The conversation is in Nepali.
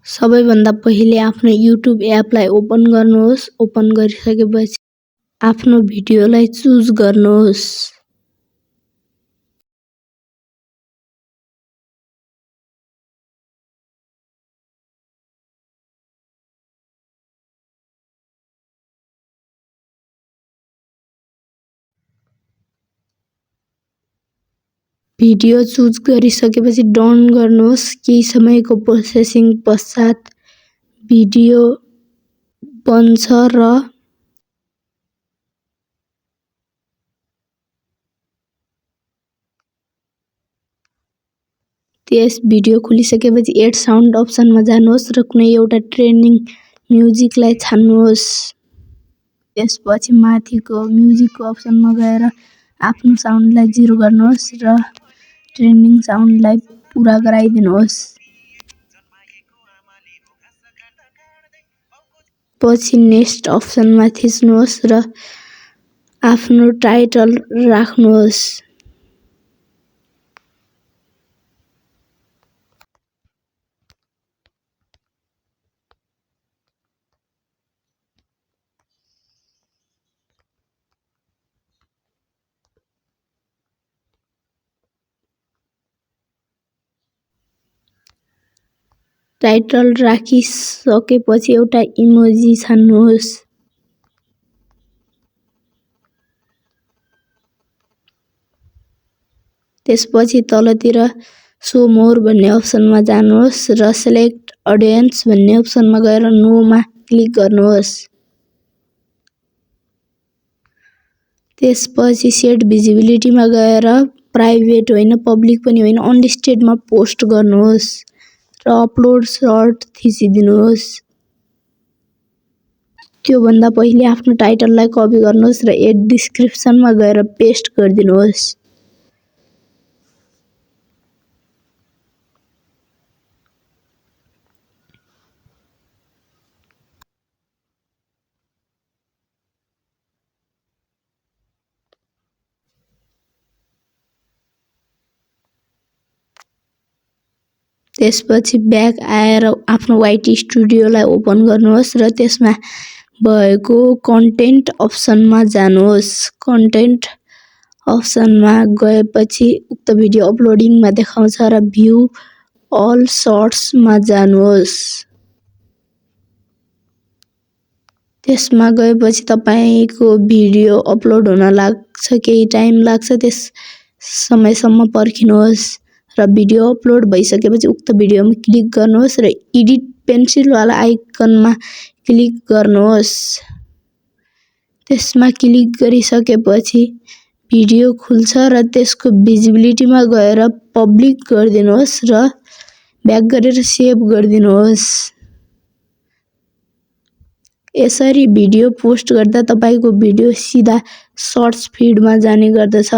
सबैभन्दा पहिले आफ्नो YouTube एपलाई ओपन गर्नुहोस्। ओपन गरिसकेपछि आफ्नो भिडियोलाई चुज गर्नुहोस्। भिडियो चुज गरिसकेपछि डन गर्नुहोस्। केही समयको प्रोसेसिङ पश्चात भिडियो बन्छ र त्यस भिडियो खुलिसकेपछि एड साउन्ड अप्सनमा जानुहोस् र कुनै एउटा ट्रेन्डिङ म्युजिकलाई छान्नुहोस्। त्यसपछि माथिको म्युजिकको अप्सनमा गएर आफ्नो साउन्डलाई 0 गर्नुहोस् र ट्रेन्डिङ साउन्डलाई पुरा गराइदिनुहोस्। पछि नेक्स्ट अप्सनमा थिच्नुहोस् र आफ्नो टाइटल राख्नुहोस्। टाइटल राखिसकेपछि एउटा इमोजी छान्नुहोस्। त्यसपछि तलतिर सो मोर भन्ने अप्सनमा जानुहोस् र सेलेक्ट अडियन्स भन्ने अप्सनमा गएर नो मा क्लिक गर्नुहोस्। त्यसपछि सेट भिजिबिलिटीमा गएर प्राइभेट होइन, पब्लिक पनि होइन, अनलिस्टेडमा पोस्ट गर्नुहोस् र अपलोड सर्ट थिचिदिनुहोस्। त्यो भन्दा पहिले आफ्नो टाइटललाई कपी गर्नुहोस् र एड डिस्क्रिप्सनमा गएर पेस्ट गरिदिनुहोस्। त्यसपछि ब्याक आएर आफ्नो YT स्टुडियोलाई ओपन गर्नुहोस् र त्यसमा भएको कन्टेन्ट अप्सनमा जानुहोस्। कन्टेन्ट अप्सनमा गएपछि उक्त भिडियो अपलोडिङमा देखाउँछ र भ्यू अल सर्ट्समा जानुहोस्। त्यसमा गएपछि तपाईको भिडियो अपलोड हुन लाग्छ, केही टाइम लाग्छ, त्यस समयसम्म पर्खिनुहोस् र भिडियो अपलोड भइसकेपछि उक्त भिडियोमा क्लिक गर्नुहोस् र एडिट पेन्सिलवाला आइकनमा क्लिक गर्नुहोस्। त्यसमा क्लिक गरिसकेपछि भिडियो खुल्छ र त्यसको भिजिबिलिटीमा गएर पब्लिक गरिदिनुहोस् र ब्याक गरेर सेभ गरिदिनुहोस्। यसरी भिडियो पोस्ट गर्दा तपाईको भिडियो सिधा सर्च फिडमा जाने गर्दछ।